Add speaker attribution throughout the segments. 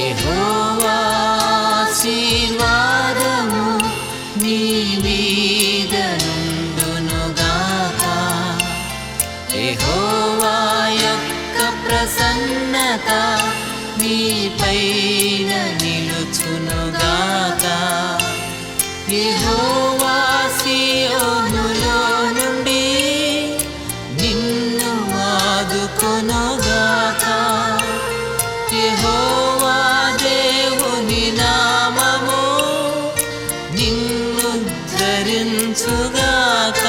Speaker 1: యెహోవా ఆశీర్వాదము నీ మీద నుండునుగాక. యెహోవా యొక్క ప్రసన్నత నీపైన నిలుచునుగాక. యెహోవా సీయోనులో నుండి నిన్ను ఆదుకొనుగాక. యెహోవా దేవుని నామము నిన్ను ధరించుగాక.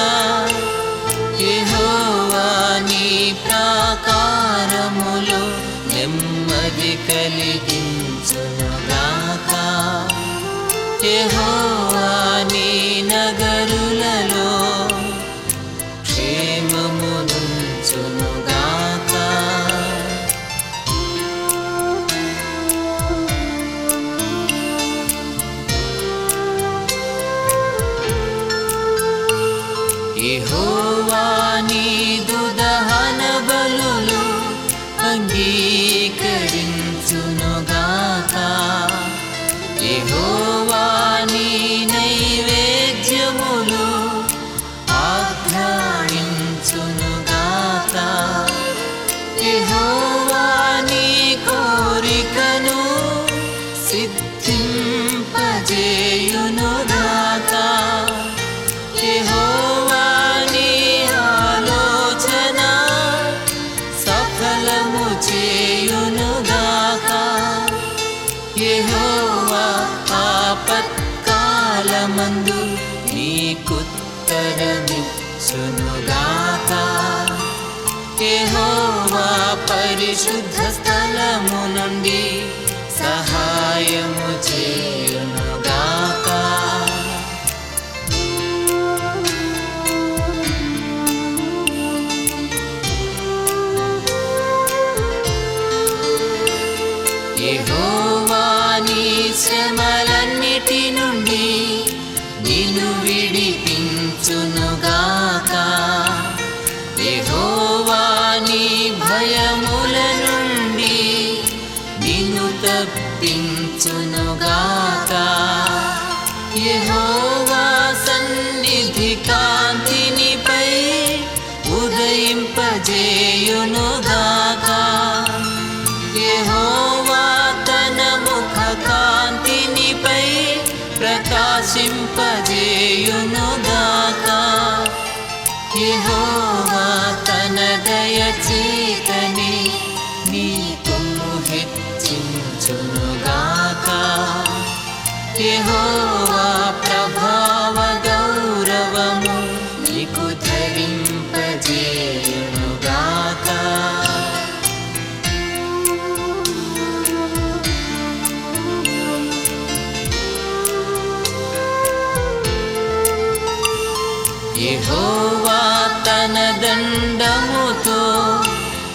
Speaker 1: యెహోవా నీ ప్రాకారములో నెమ్మది కలిగించునుగాక. యెహోవా నీ నగరులలో క్షేమమునుంచునుగాక. యెహోవా నీదు దహన బలులు అంగీకరించునుగాక. యెహోవా నీ నైవేద్యములు ఆఘ్రాణించునుగాక. యెహోవా నీ కోరికను సిద్ధింపజేయునుగాక. యెహోవా నీ ఆలోచన సఫలము చేయునుగాక. యెహోవా ఆపత్కాలమందు నీకుత్తరమిచ్చునుగాక. యెహోవా పరిశుద్ధ స్థలము నుండి సహాయము చేయునుగాక. యెహోవా నీ శ్రమలన్నిటి నుండి నిన్ను విడిపించునుగాక. యెహోవా నీ భయముల నుండి నిన్ను తప్పించునుగాక. యెహోవా సన్నిధి కాంతి నీపై ఉదయింపజేయునుగాక. యెహోవా తన ముఖ కాంతి నీపై ప్రకాశింపజేయునుగాక. యెహోవా తన దయచేతని నీ కొమ్ము హెచ్చించునుగాక. యెహోవా ప్రభావ గౌరవము నీకు ధరింపజేయునుగాక. యెహోవా తన దండముతో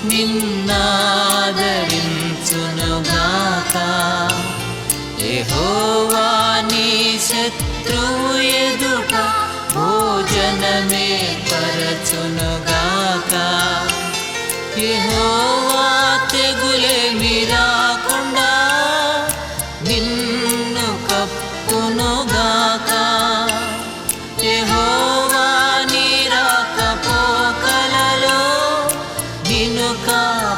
Speaker 1: నిన్నాదరించునుగాక. యెహోవా నీ శత్రువు ఎదుట భోజనమే పరచునుగాక. యెహోవా తెగులేమి రాకుండా నిన్ను కప్పునుగాక. యెహోవా నీ రాకపోకలలో నిన్ను కాపాడునుగాక.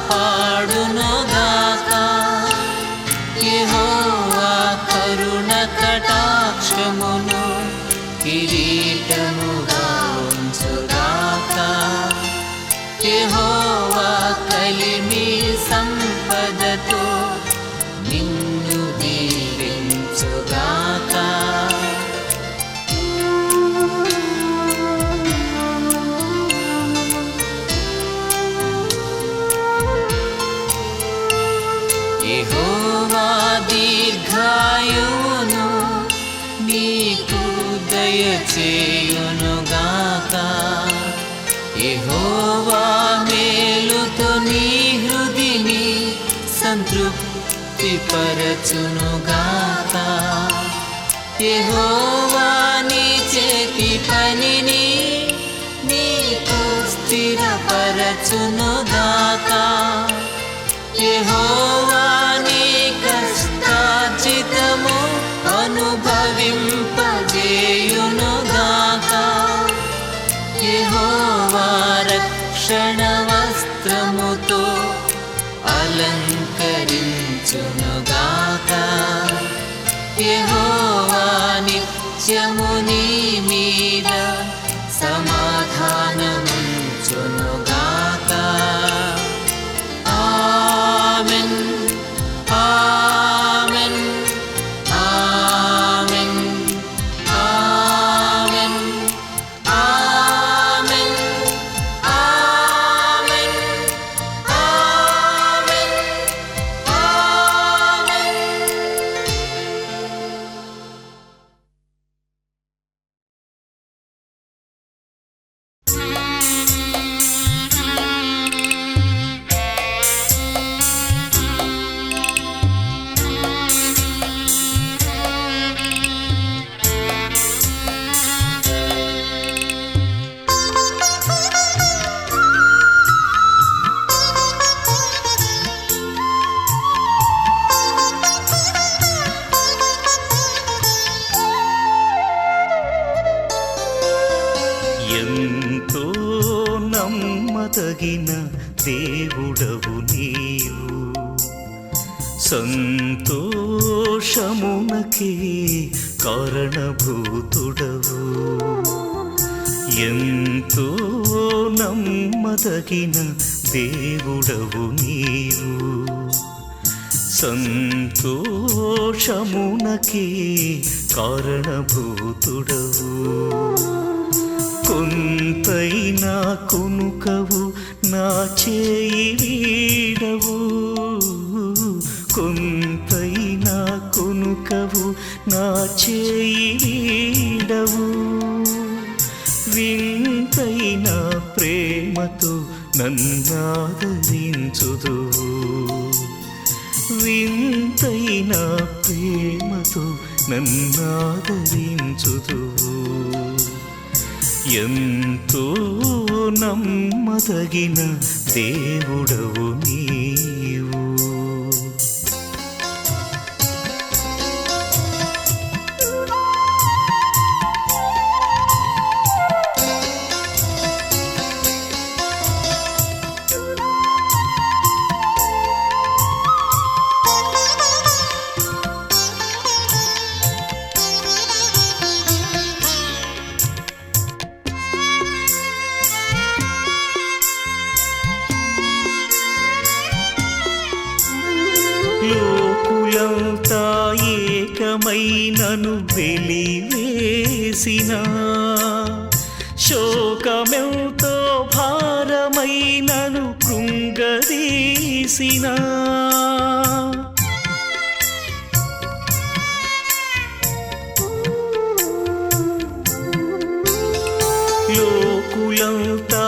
Speaker 1: యెహోవా కరుణ కటాక్షమును కిరీటముగా ఉంచుగాక. యెహోవా కలిమి సంపదతో నిన్ను దీవించుగాక. యెహోవా దీర్ఘాయువును నీకు దయచేయునుగాక. యెహోవా మేలుతో నీ హృదిని సంతృప్తి పరచునుగాక. యెహోవా నీ చేతి పనిని నీకు స్థిరపరచునుగాక. యెహోవా నీ కష్ట వస్త్రముతో అలంకరించునుగాక. యెహోవా నిత్యము నీ మీద సమాధానముంచునుగాక. Amen, amen, amen, amen, amen, amen, amen, amen.
Speaker 2: ఎంతో నమ్మదగిన దేవుడవు నీవు, సంతోషమునకే కారణభూతుడవు. ఎంతో నమ్మదగిన దేవుడవు నీవు, సంతోషమునకే కారణభూతుడవు. కొంతైనా కునుకవు నా చేయి వీడవు, కొంతైనా కునుకవు నా చేయి వీడవు. వింతైన ప్రేమతో నన్నాదరించుదువు, వింతైన ప్రేమతో నన్నాదరించుదువు. ఎంతో నమ్మదగిన దేవుడవు నీవు. లోకులంతా ఏకమై నన్ను వెలివేసిన, శోకమెంతో భారమై నన్ను కృంగదీసిన, లోకులంతా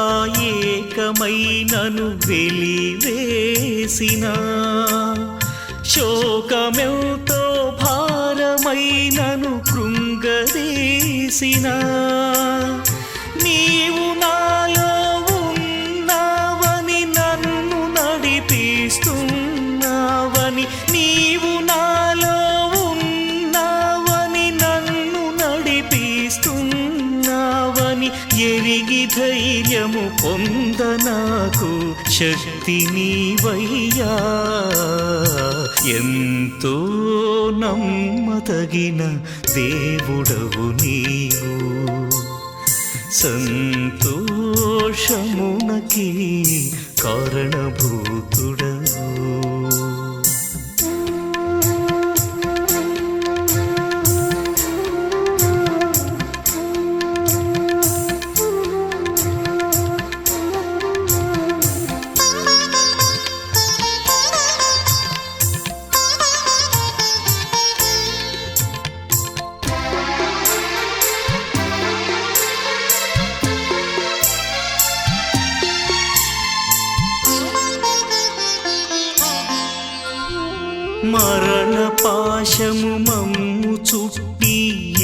Speaker 2: ఏకమై నన్ను వెలివేసిన, శోకమెంతో భారమై నన్ను కృంగదీసిన. నీవు నాలో ఉన్నావని నన్ను నడిపిస్తున్నావని, నీవు నాలో ఉన్నావని నన్ను నడిపిస్తున్నావని ఎరిగి ధైర్యము పొందనాకు శక్తి నీవయ్యా. ఎంతో నమ్మదగిన దేవుడవు నీవు, సంతోషమునకి కారణభూతుడవు. మరణ పాశము మమ్ము చుట్టి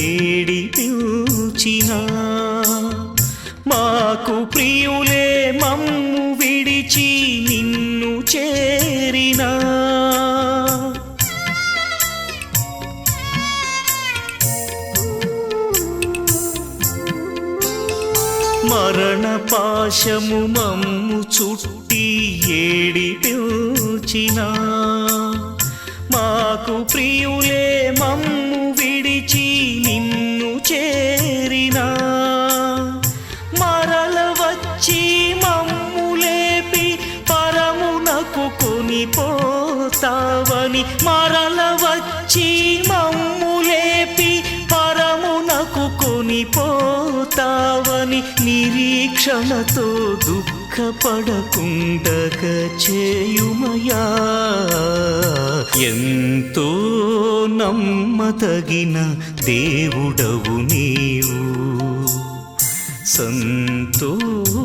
Speaker 2: ఏడిపించిన, మాకు ప్రియులే మమ్ము విడిచి నిన్ను చేరినా. మరణ పాశము మమ్ము చుట్టి ఏడిపించినా మాకు ప్రియులే మమ్ము విడిచి నిన్ను చేరినా మరల వచ్చి మమ్ము లేపి పరమునకు కొనిపోతావని మరల వచ్చి మమ్ము లేపి పరమునకు కొనిపోతావని నిరీక్షణతో దుఃఖపడకుండగ చేయుమయా ఎంతో నమ్మదగిన దేవుడవు నీవు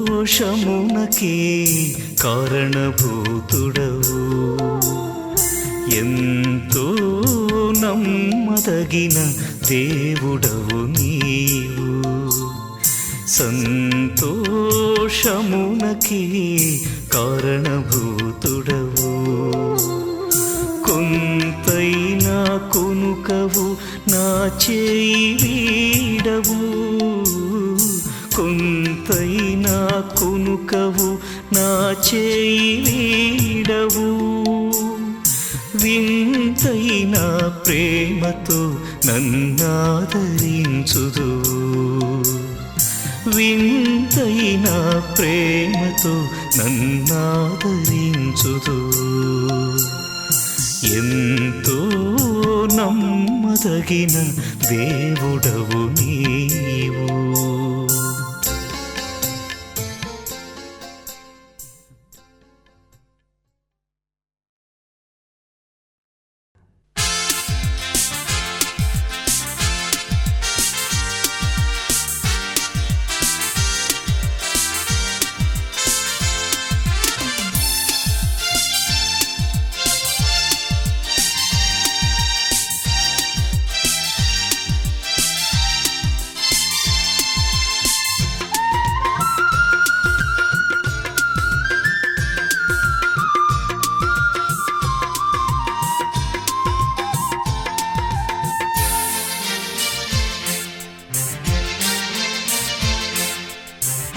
Speaker 2: సంతోషమునకే కారణభూతుడవు ఎంతో నమ్మదగిన దేవుడవు నీవు సంతోషమునకే కారణభూతుడవు కొంతైనా కొనుకవు నా చేయి వీడవు కొంతైనా కొనుకవు నా చేయి వీడవు వింతైన ప్రేమతో నన్నాదరించుదు వింతైన ప్రేమతో నన్నాదరించుదు ఎంతో నమ్మదగిన దేవుడవు నీవు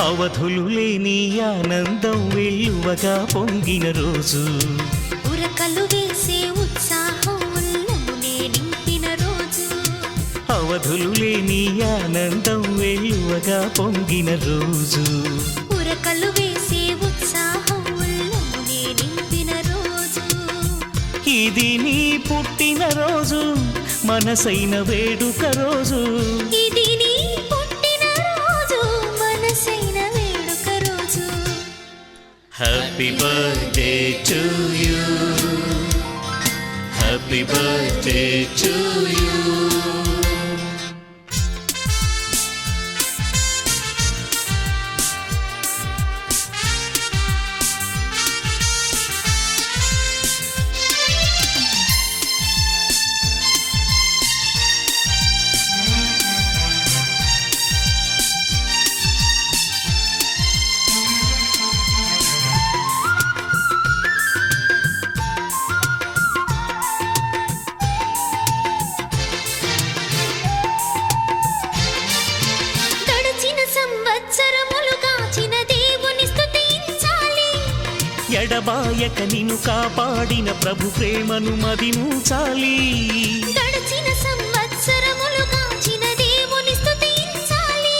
Speaker 2: అవధులు లేని ఆనందం వెల్లువగా పొంగిన రోజు
Speaker 3: ఉరకలు వేసే ఉత్సాహం ఉల్లమునే నింపిన రోజు
Speaker 2: అవధులు లేని ఆనందం వెల్లువగా పొంగిన రోజు
Speaker 3: ఉరకలు వేసే ఉత్సాహం ఉల్లమునే నింపిన రోజు
Speaker 2: ఇది నీ పుట్టిన రోజు మనసైన వేడుక రోజు
Speaker 3: ఇది నీ పుట్టిన రోజు మనసైన వేడుక రోజు
Speaker 2: happy birthday to you happy birthday to you ఎడబాయక నిన్ను కాపాడిన ప్రభు ప్రేమను మదించాలి
Speaker 3: గడచిన సంవత్సరములు కాచిన దేవుని స్తుతించాలి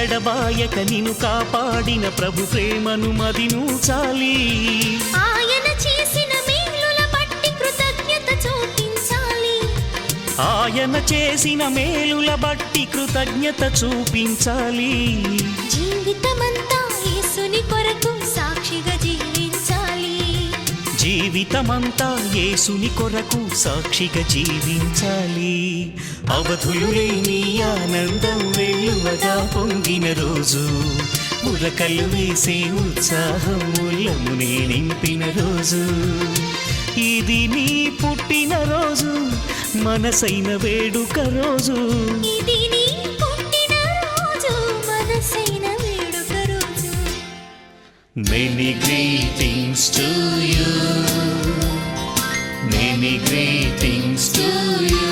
Speaker 2: ఎడబాయక నిన్ను కాపాడిన ప్రభు ప్రేమను మదించాలి
Speaker 3: ఆయన చేసిన మేలుల బట్టి కృతజ్ఞత చూపించాలి
Speaker 2: ఆయన చేసిన మేలుల బట్టి కృతజ్ఞత చూపించాలి
Speaker 3: జీవితమంతా యేసుని కొరకు సాక్షిగా జీవించాలి
Speaker 2: జీవితమంతా యేసుని కొరకు సాక్షిగా జీవించాలి అవధులు లేని ఆనందం వెల్లువగా పొంగిన రోజు ఉరకలు వేసే ఉత్సాహం ఉల్లమునే నింపిన రోజు ఇది నీ పుట్టిన రోజు మనసైన వేడుక రోజు
Speaker 3: ఇది నీ పుట్టిన రోజు మనసైన వేడుక రోజు
Speaker 2: Many greetings to you. Many greetings to you.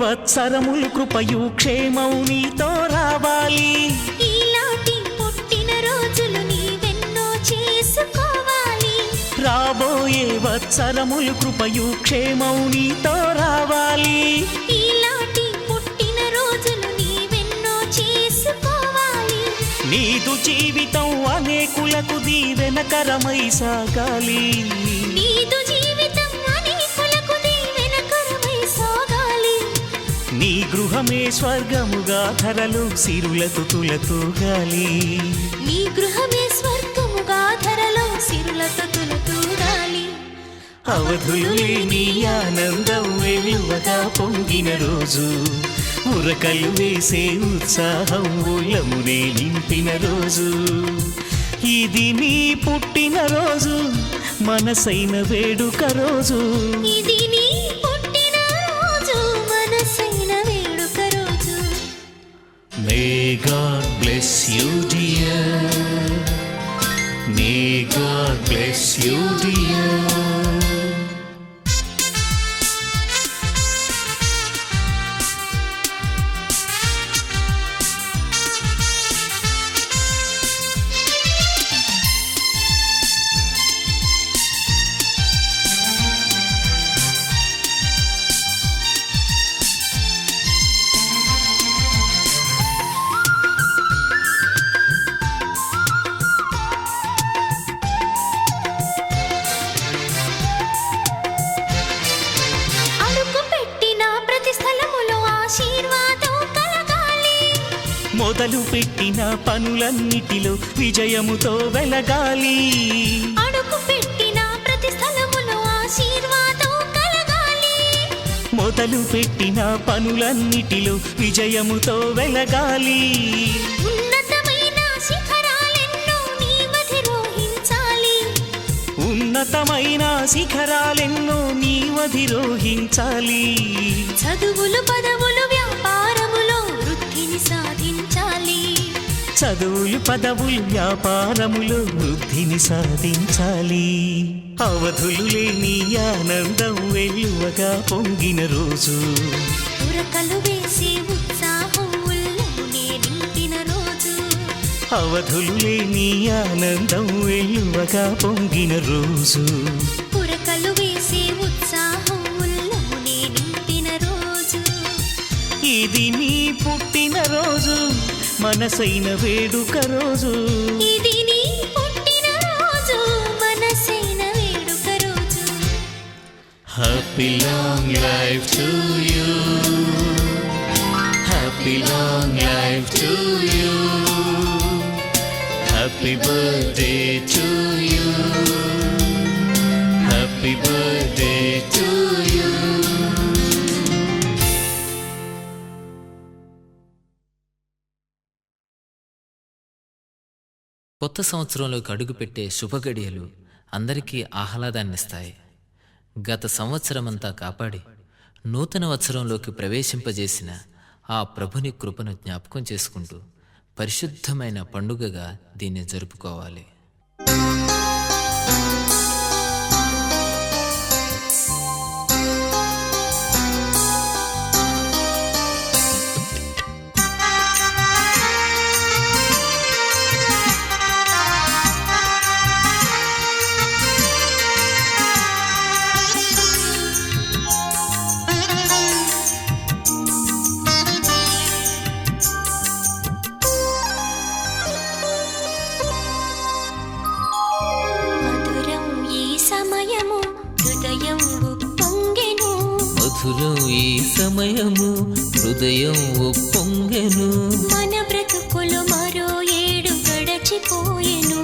Speaker 2: వత్సరములు కృపయు క్షేమము నీతో రావాలి.
Speaker 3: ఈలాటి పుట్టిన రోజులు నీవెన్నో చేసుకోవాలి.
Speaker 2: రాబోయే వత్సరములు కృపయు క్షేమము నీతో రావాలి.
Speaker 3: ఈలాటి పుట్టిన రోజులు నీవెన్నో చేసుకోవాలి.
Speaker 2: నీదు జీవితం అనేకులకు దీవెనకరమై సాగాలి.
Speaker 3: నీదు జీవితం అనేకులకు దీవెనకరమై సాగాలి.
Speaker 2: నీ గృహమే స్వర్గముగా ధరలు సిరులతో తులతూగాలి.
Speaker 3: నీ గృహమే స్వర్గముగా ధరలో సిరులతో తులతూగాలి.
Speaker 2: అవధులు లేని ఆనందం వెలువగా పొంగిన రోజు, ఉరకలు వేసే ఉత్సాహం ఉల్లమునే నింపిన రోజు. ఇది నీ పుట్టిన రోజు, మనసైన వేడుక రోజు.
Speaker 3: ఇది నీ పుట్టిన రోజు, మనసైన వేడుక రోజు.
Speaker 2: May God bless you dear. May God bless you dear. మొదలు పెట్టిన పనులన్నిటిలో విజయముతో వెలగాలి.
Speaker 3: అడుగు పెట్టిన ప్రతి స్థలములో ఆశీర్వాదం కలగాలి.
Speaker 2: మొదలు పెట్టిన పనులన్నిటిలో విజయముతో వెలగాలి.
Speaker 3: ఉన్నతమైన శిఖరాలెన్నో నీవధిరోహించాలి.
Speaker 2: ఉన్నతమైన శిఖరాలెన్నో నీవధిరోహించాలి.
Speaker 3: చదువులు పదవులు వ్యాపారములో వృద్ధిని సాధించాలి.
Speaker 2: చదువులు పదవులు వ్యాపారములో వృద్ధిని సాధించాలి. అవధులు లేని ఆనందం వెలువగా పొంగిన రోజు,
Speaker 3: ఉరకలు వేసే ఉత్సాహం ఉల్లమునే నింపిన రోజు.
Speaker 2: అవధులు లేని ఆనందం వెలువగా పొంగిన రోజు,
Speaker 3: ఉరకలు వేసే ఉత్సాహం ఉల్లమునే నింపిన రోజు.
Speaker 2: ఇది నీ పుట్టిన రోజు, మనసైన వేడుక రోజు.
Speaker 3: ఇది నీ పుట్టిన రోజు, మనసైన వేడుక రోజు.
Speaker 2: Happy long life to you. Happy long life to you. Happy birthday to you. Happy birthday to you.
Speaker 1: కొత్త సంవత్సరంలోకి అడుగుపెట్టే శుభగడియలు అందరికీ ఆహ్లాదాన్నిస్తాయి. గత సంవత్సరమంతా కాపాడి నూతన వత్సరంలోకి ప్రవేశింపజేసిన ఆ ప్రభుని కృపను జ్ఞాపకం చేసుకుంటూ పరిశుద్ధమైన పండుగగా దీన్ని జరుపుకోవాలి. మధురం ఈ సమయము హృదయం ఉప్పొంగెను.
Speaker 3: మన బ్రతుకులు మరో ఏడు గడచిపోయెను.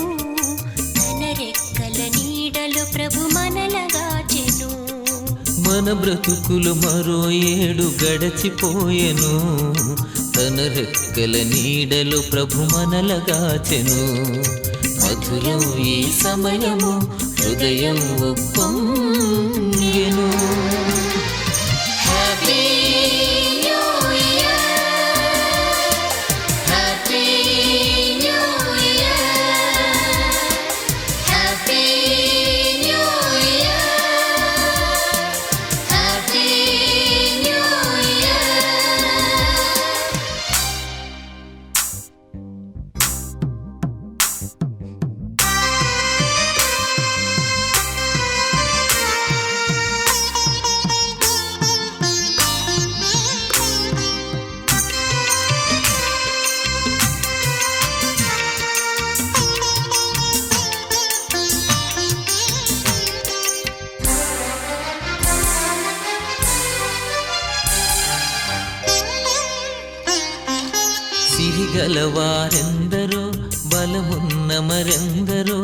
Speaker 3: తన రెక్కల నీడలో ప్రభు మనలగాచెను.
Speaker 1: మన బ్రతుకులు మరో ఏడు గడచిపోయెను. తన రెక్కల నీడలో ప్రభు మనలగాచెను. మధురం ఈ సమయము హృదయం ఉప్పొంగెను. సిరిగలవారెందరో బలమున్న మరెందరో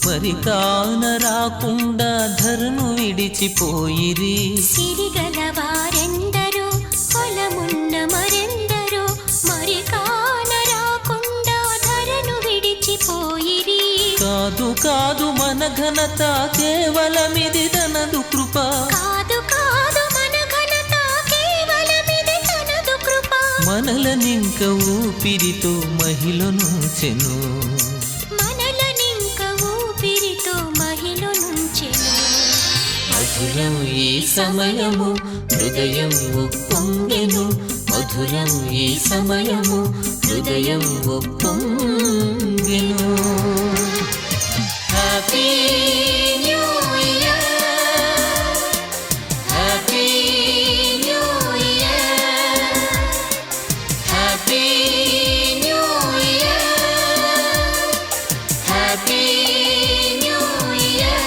Speaker 1: మరి కాన రాకుండా ధరను విడిచిపోయిరి.
Speaker 3: సిరిగలవారెందరో పొలమున్న మరెందరో మరి కాన రాకుండా ధరను విడిచిపోయిరి.
Speaker 1: కాదు కాదు మన ఘనత కేవలమిది తనదు కృప.
Speaker 3: కాదు కాదు మన ఘనత కేవలమిది తనదు కృప.
Speaker 1: మనలనింక ఊపిరితో మహిళనుంచెను.
Speaker 3: మనలనింక ఊపిరితో మహిళనుంచెను.
Speaker 1: మధురం ఈ సమయము హృదయం ఉప్పొంగెను. మధురం ఈ సమయము హృదయం ఉప్పొంగెను. Happy new year, happy new year, happy new year, happy new year.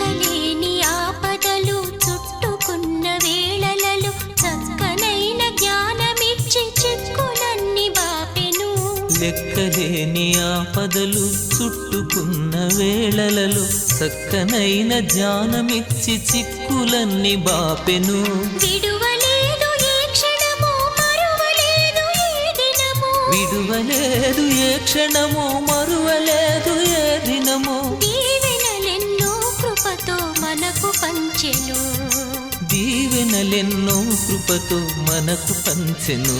Speaker 3: లెక్కలేని ఆపదలు చుట్టుకున్న వేళలలో చక్కనైన జ్ఞానమిచ్చి చిక్కులన్నీ బాపెను.
Speaker 1: లెక్కలేని ఆపదలు చుట్టుకున్న వేళలలో చక్కనైన జ్ఞానమిచ్చి చిక్కులన్నీ బాపెను.
Speaker 3: విడువలేదు ఏ క్షణము మరువలేదు ఏ దినము.
Speaker 1: విడువలేదు ఏ క్షణము మరువలేదు ఏ దినము.
Speaker 3: దీవెనలెన్నో కృపతో మనకు పంచెను.
Speaker 1: దీవెనలెన్నో కృపతో మనకు పంచెను.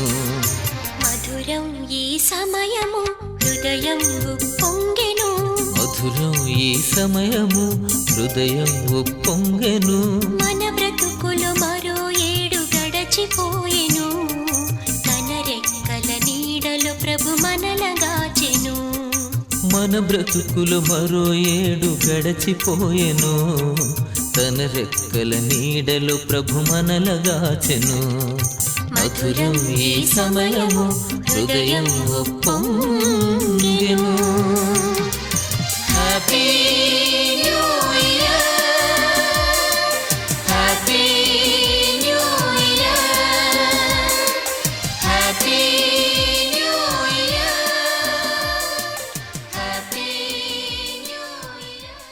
Speaker 3: మధురం ఈ సమయము హృదయం ఉప్పొంగెను.
Speaker 1: మధురం ఈ సమయము హృదయం ఉప్పొంగెను.
Speaker 3: మన బ్రతుకులు మరో ఏడు గడచిపోయెను. తన రెక్కల నీడలో ప్రభు మనలగాచెను.
Speaker 1: మన బ్రతుకులు మరో ఏడు గడచిపోయెను. తన రెక్కల నీడలో ప్రభు మనలగాచెను. మధురం ఈ సమయము హృదయం ఉప్పొంగెను. Happy new year, happy new year, happy new year, happy new year.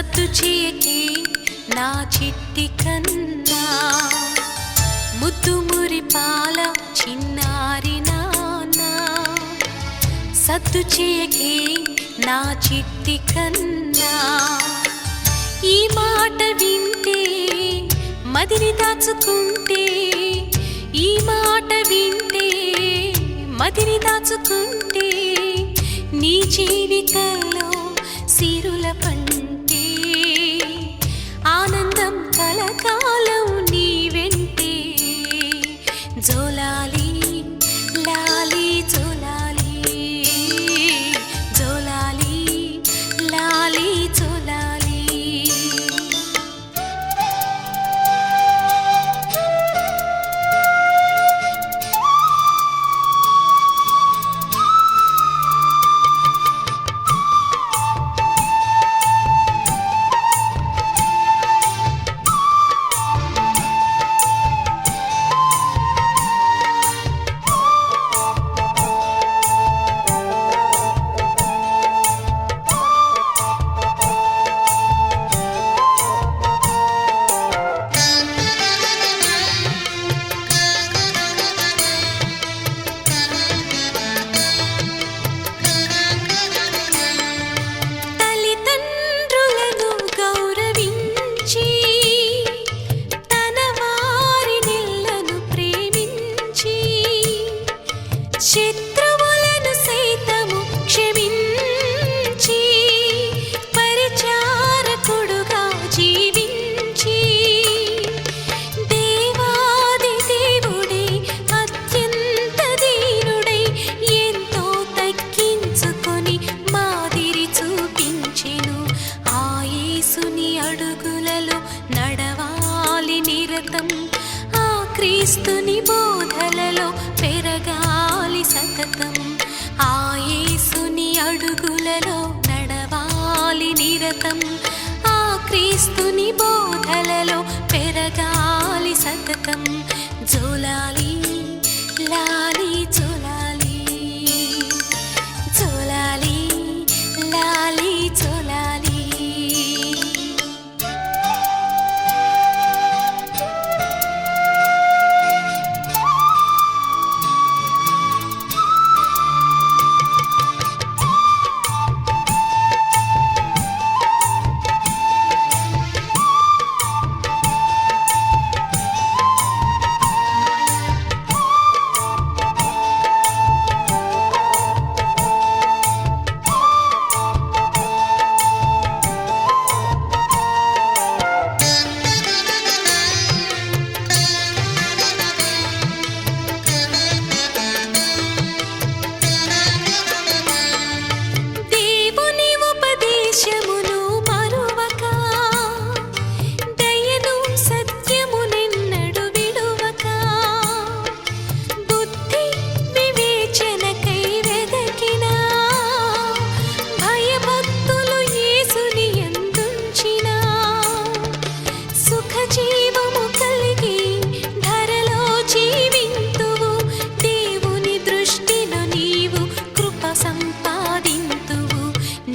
Speaker 3: సద్దు చేయకే నా చిట్టి కన్నా, ముద్దు మురిపాల చిన్నారి నాన్న. సద్దు చేయకే నా చిట్టి కన్నా, ఈ మాట వింటే మదిని దాచుకుంటే, ఈ మాట వింటే మదిని దాచుకుంటే, నీ జీవితంలో సిరుల పంటే, ఆనందం కలకాలం నీ వెంటే. జోలాలి లాలి జోలాలి, జోలాలి లాలి జోలాలి. శత్రువులను సైతము క్షమించి, పరిచారకుడుగా జీవించి, దేవాది దేవుడే అత్యంత దీనుడై ఎంతో తగ్గించుకొని మాదిరి చూపించెను. ఆ యేసుని అడుగులలో నడవాలి నిరతం, ఆ క్రీస్తుని బోధలలో పెరగాలి సతతం. ఆ యేసుని అడుగులలో నడవాలి నిరతం, ఆ క్రీస్తుని బోధలలో పెరగాలి సతతం. జోలాలి లాలి జోలాలి, జోలాలి లాలి జోలాలి.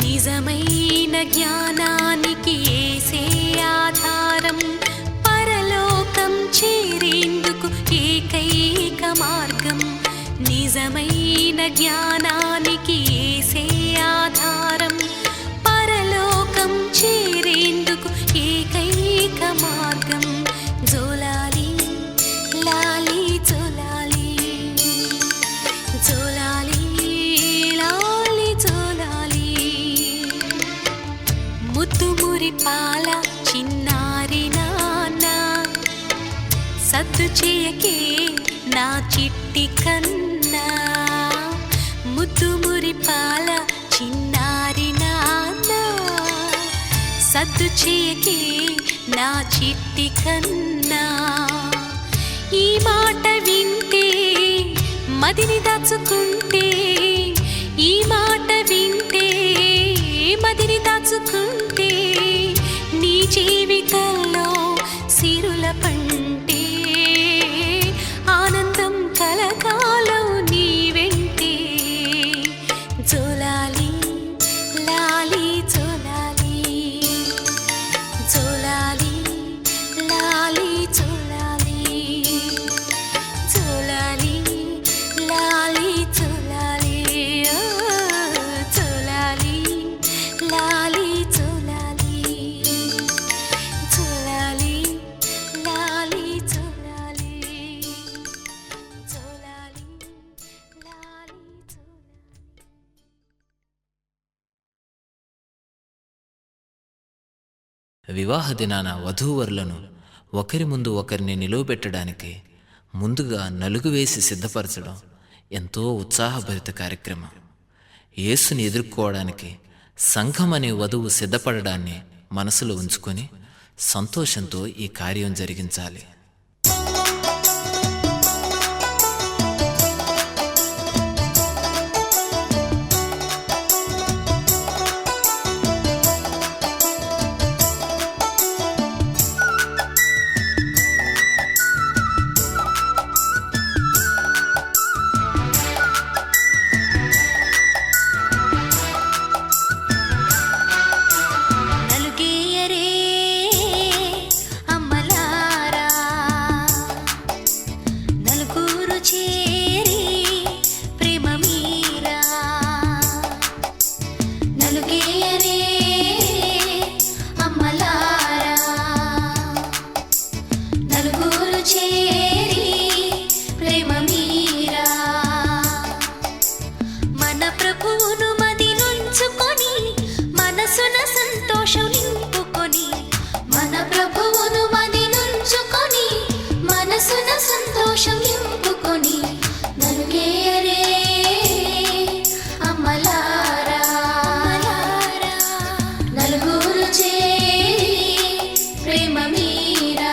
Speaker 3: నిజమైన జ్ఞానానికి యేసే ఆధారం, పరలోకం చేరేందుకు ఏకైక మార్గం. నిజమైన జ్ఞానానికి యేసే ఆధారం, పరలోకం చేరేందుకు ఏకైక మార్గం. జోలాలి లాలి జోలాలి, జోలాలి లాలి జోలాలి. ముద్దు మురిపాల చిన్నారి నాన్న, సద్దు చేయకే నా చిట్టి కన్నా, ముద్దు మురిపాల చిన్నారి నాన్న, సద్దు చేయకే నా చిట్టి కన్నా. ఈ మాట వింటే మదిని దాచుకుంటే, ఈ మాట వింటే మదిని దాచుకుంటే, నీ జీవితంలో సిరుల పంటే, ఆనందం కలకాలం నీ వెంటే. జోలాలి లాలి జోలాలి,
Speaker 4: వివాహ దినాన వధూవరులను ఒకరి ముందు ఒకరిని నిలువబెట్టడానికి ముందుగా నలుగు వేసి సిద్ధపరచడం ఎంతో ఉత్సాహభరిత కార్యక్రమం. యేసుని ఎదుర్కోవడానికి సంఘం అనే వధువు సిద్ధపడడాన్ని మనసులో ఉంచుకొని సంతోషంతో ఈ కార్యం జరిగించాలి.
Speaker 3: నలుగేయరే అమ్మలారా, నలుగురు చేరి ప్రేమ మీరా. నలుగేయరే అమ్మలారా, నలుగురు చేరి ప్రేమ మీరా. మన ప్రభువును మది నుంచుకొని మనసున సంతోషం నింపుకొని, మన ప్రభువును మది నుంచుకొని మనసున సంతోషం నింపుకొని, నలుగేయరే అమ్మలారా, నలుగురు చేరి ప్రేమ మీరా.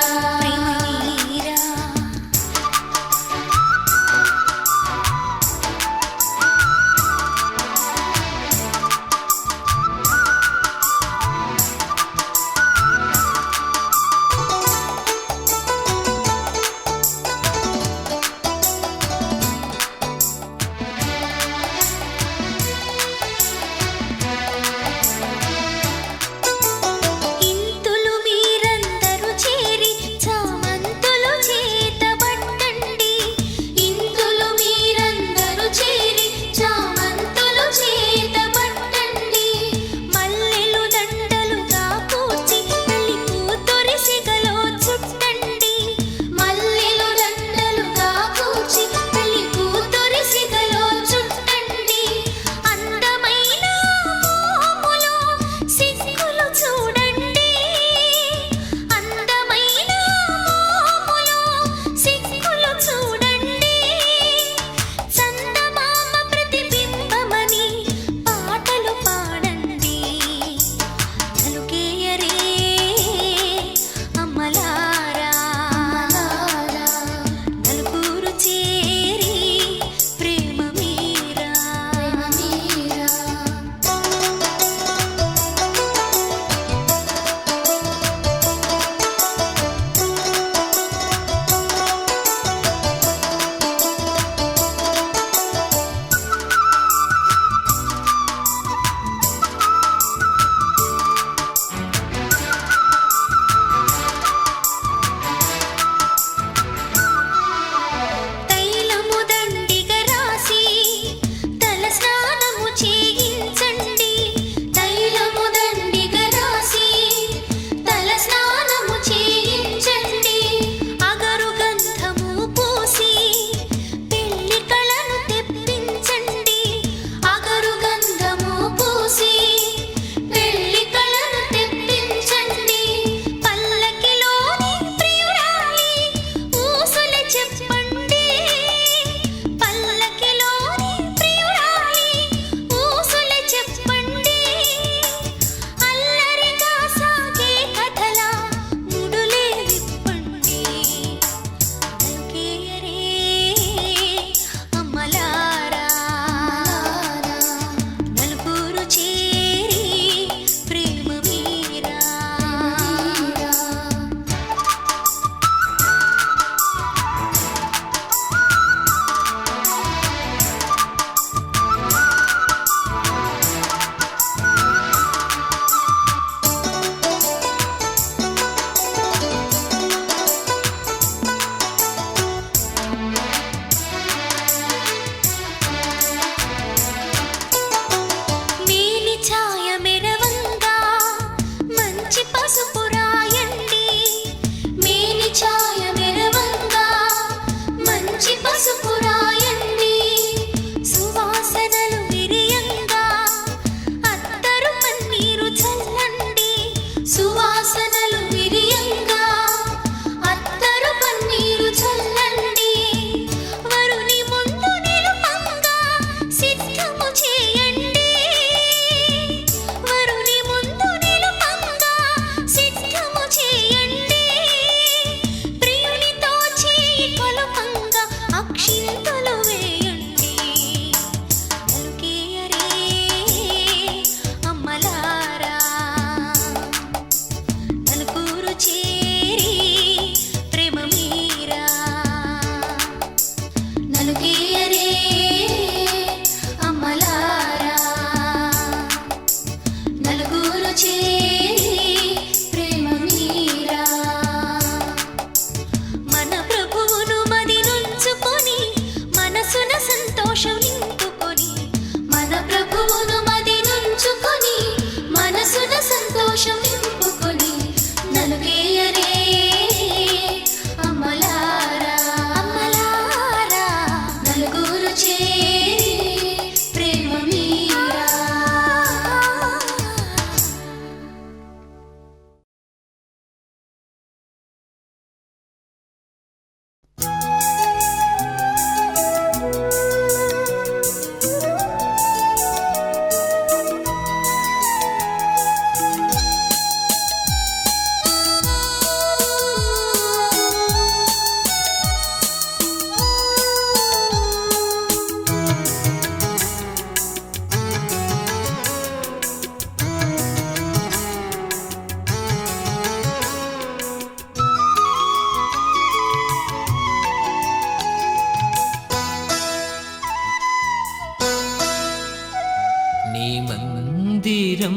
Speaker 4: మందిరం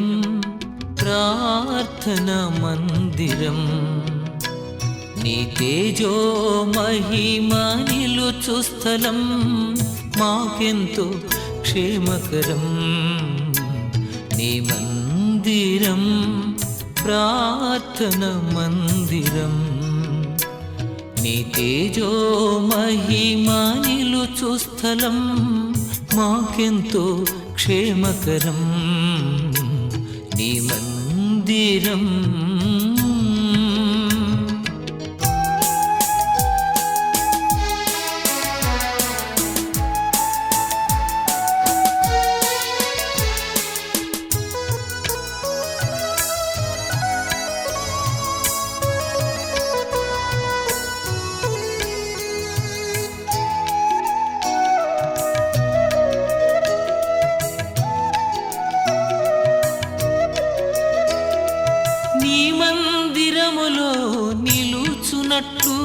Speaker 4: ప్రార్థన మందిరం నీ తేజో మహిమ నిలుచు స్థలం మాకెంతో క్షేమకరం నీ మందిరం ప్రార్థన మందిరం నీ తేజో మహిమ నిలుచు స్థలం మాకెంతో క్షేమకరం నీ మందిరం నీ మందిరములో నిలుచునట్లు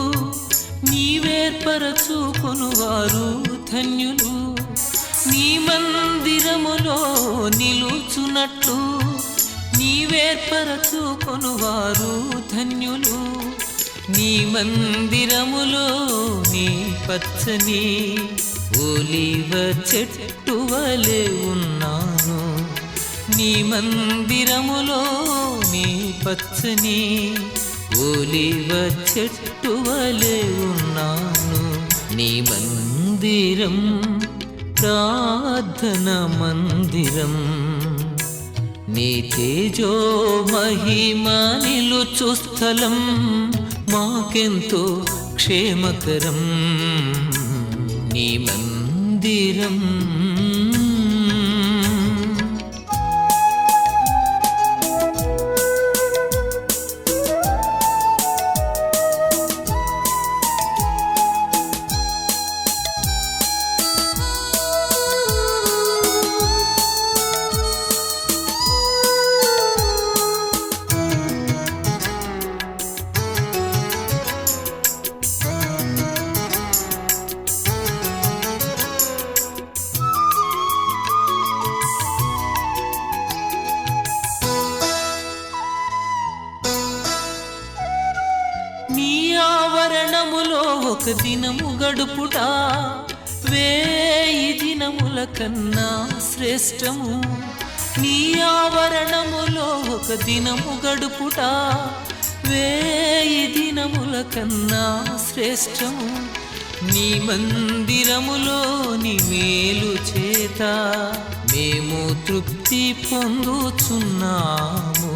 Speaker 4: నీవేర్పరచుకొనువారు ధన్యులు నీ మందిరములో నిలుచునట్లు నీవేర్పరచుకొనువారు ధన్యులు నీ మందిరములో నీ పచ్చని ఒలీవ చెట్టు వలె ఉన్నాను నీ మందిరములో నీ పచ్చని ఒలీవ చెట్టు వలె ఉన్నాను నీ మందిరం ప్రార్థన మందిరం నీ తేజో మహిమ నిలుచు స్థలం మాకెంతో క్షేమకరం నీ మందిరం నీ ఆవరణములో ఒక దినము గడుపుట 1000 దినముల కన్నా శ్రేష్టము నీ ఆవరణములో ఒక దినము గడుపుట 1000 దినముల కన్నా శ్రేష్టము నీ మందిరములో నీ మేలు చేత మేము తృప్తి పొందుచున్నాము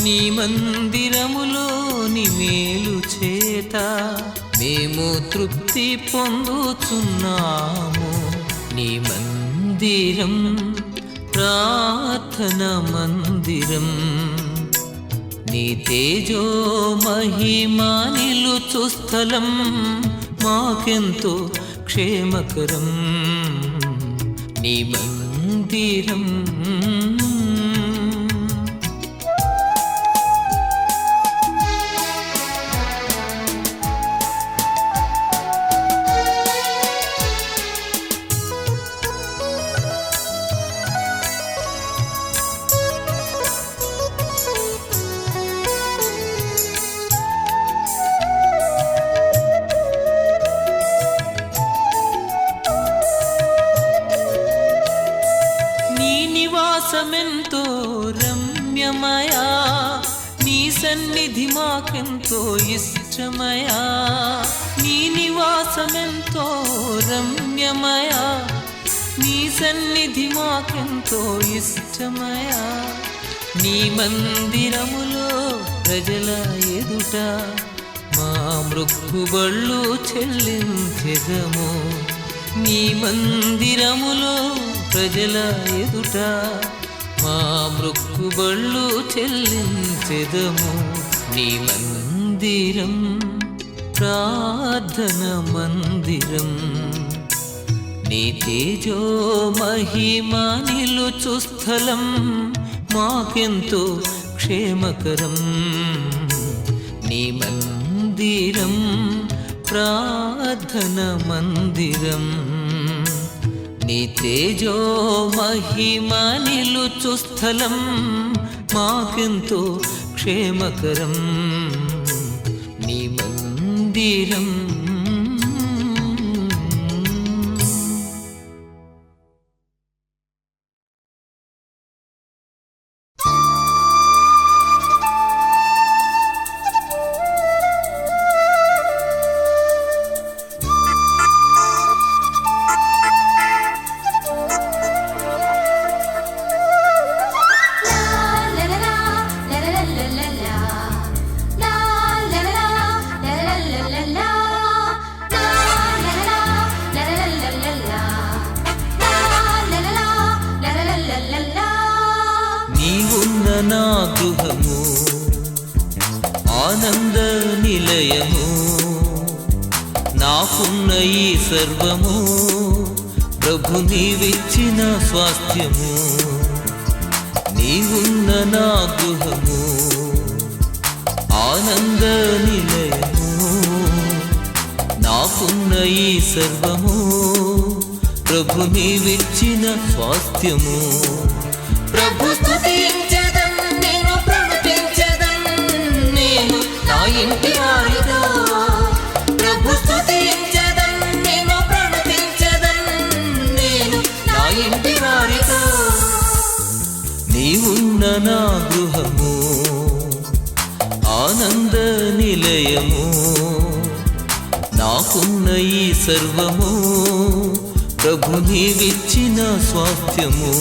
Speaker 4: నీ మందిరములో నీ మేలు చేత మేము తృప్తి పొందుచున్నాము నీ మందిరం ప్రార్థన మందిరం నీ తేజో మహిమ నిలుచు స్థలం మాకెంతో క్షేమకరం నీ మందిరం నివాసమెంతో రమ్యమయా నీ సన్నిధి మాకెంతో ఇష్టమయా నీ నివాసమెంతో రమ్యమయా నీ సన్నిధి మాకెంతో ఇష్టమయా నీ మందిరములో ప్రజల ఎదుట మా మృక్కుబళ్ళు చెల్లించెదము నీ మందిరములో ప్రజల ఎదుట మా మృక్కుబళ్ళు చెల్లించెదము నీ మందిరం ప్రార్థన మందిరం నీ తేజో మహిమ నిలుచు స్థలం మాకెంతో క్షేమకరం నీ మందిరం ప్రార్థన మందిరం నీ తేజో మహిమ నిలుచు స్థలం మాకెంతో క్షేమకరం నీ మందిరం. నీవున్న నా గృహము ఆనంద నిలయము నాకున్న ఈ సర్వము ప్రభు నీవిచ్చిన స్వాస్థ్యము. నీవున్న నా గృహము ఆనంద నిలయము నాకున్న ఈ సర్వము ప్రభు నీవిచ్చిన స్వాస్థ్యము. ప్రభు స్తుతించెదన్ నేను ప్రణతించెదన్ నేను నా ఇంటి వారితో. ప్రభు స్తుతించెదన్ నేను ప్రణతించెదన్ నేను నా ఇంటి వారితో. నీవున్న నా గృహము ఆనంద నిలయము నాకున్న ఈ సర్వము ప్రభు నీవిచ్చిన స్వాస్థ్యము.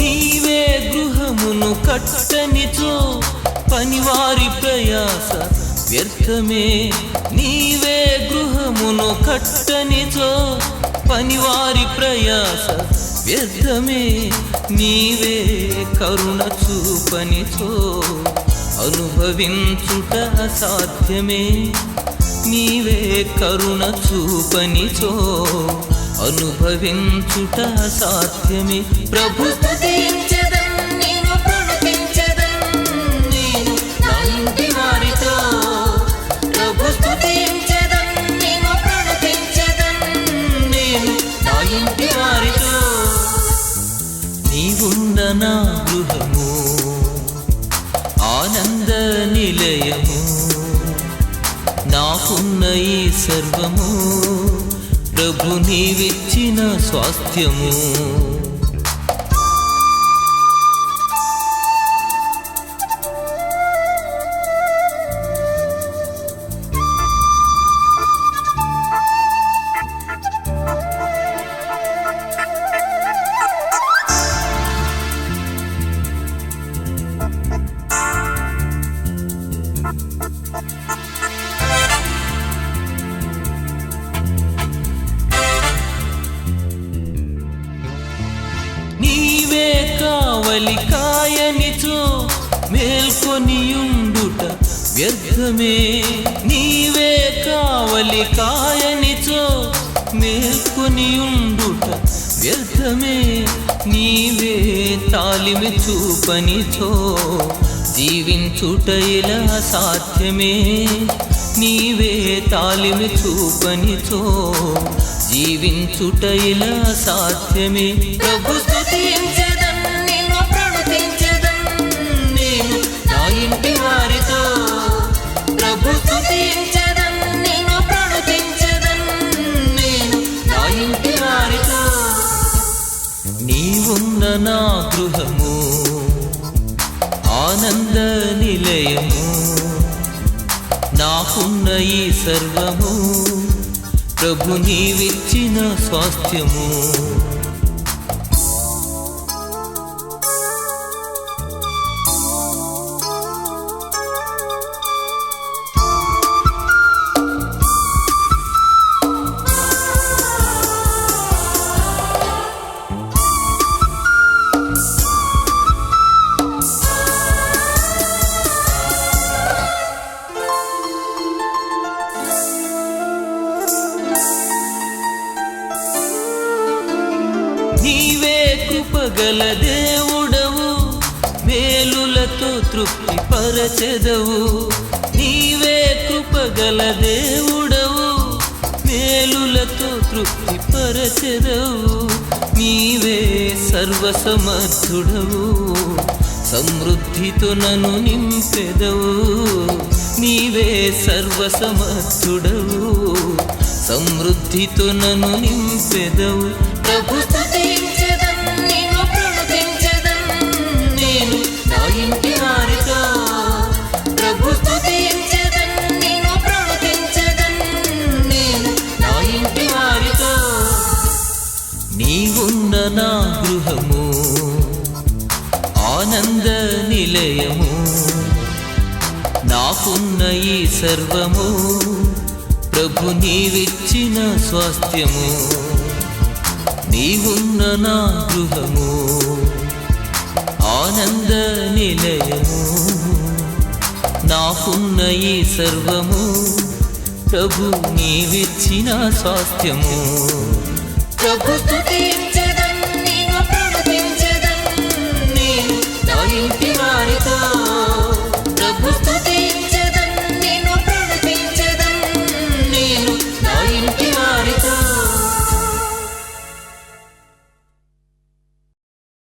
Speaker 4: నీవే గృహమును కట్టనిచో పనివారి ప్రయాస వ్యర్థమే. నీవే గృహమును కట్టనిచో పనివారి ప్రయాస వ్యర్థమే. నీవే కరుణ చూపనిచో అనుభవించుట అసాధ్యమే. నీవే కరుణ చూపనిచో అనుభవించుట అసాధ్యమే. ప్రభు స్తుతించెదన్ నేను ప్రణతించెదన్ నేను నా ఇంటి వారితో. ప్రభు స్తుతించెదన్ నేను ప్రణతించెదన్ నేను నా ఇంటి వారితో. నీవున్న నా గృహము ఆనంద నిలయము నాకున్న ఈ సర్వము ప్రభు నీవిచ్చిన స్వాస్థ్యము. నీవే కావలి కాయనిచో మేల్కొనియుండుట వ్యర్థమే. నీవే కావలి కాయనిచో మేల్కొనియుండుట వ్యర్థమే. నీవే తాలిమి చూపనిచో జీవించుట ఇలా సాధ్యమే. నీవే తాలిమి చూపనిచో జీవించుట ఇలా సాధ్యమే. ప్రభు స్తుతించెదన్ నేను ప్రణతించెదన్ నేను నా ఇంటి వారితో. ప్రభు స్తుతించెదన్ నేను ప్రణతించెదన్ నేను నా ఇంటి వారితో. నీవున్న నా గృహము ఆనంద నిలయము నాకున్న ఈ సర్వము ప్రభు నీవిచ్చిన స్వాస్థ్యము. తృప్తి పరచెదవు. నీవే కృపగల దేవుడవు, మేలులతో తృప్తి పరచెదవు. నీవే సర్వసమర్థుడవు, సమృద్ధితో నన్ను నింపెదవు. నీవే సర్వసమర్థుడవు, సమృద్ధితో నన్ను నింపెదవు. ప్రభు స్తుతించెదన్, నిన్ను ప్రణుతించెదన్, నేను నా ఇంటి వారితో. ప్రభు స్తుతించెదన్, నిన్ను ప్రణుతించెదన్, నేను నా ఇంటి వారితో. నీవున్న నా గృహము ఆనంద నిలయము, నాకున్న ఈ సర్వము ప్రభు నీవిచ్చిన స్వాస్థ్యము. నీవున్న నా గృహము ఆనంద నిలయము, నాకున్న ఈ సర్వము ప్రభు నీవిచ్చిన స్వాస్థ్యము. ప్రభు స్తుతి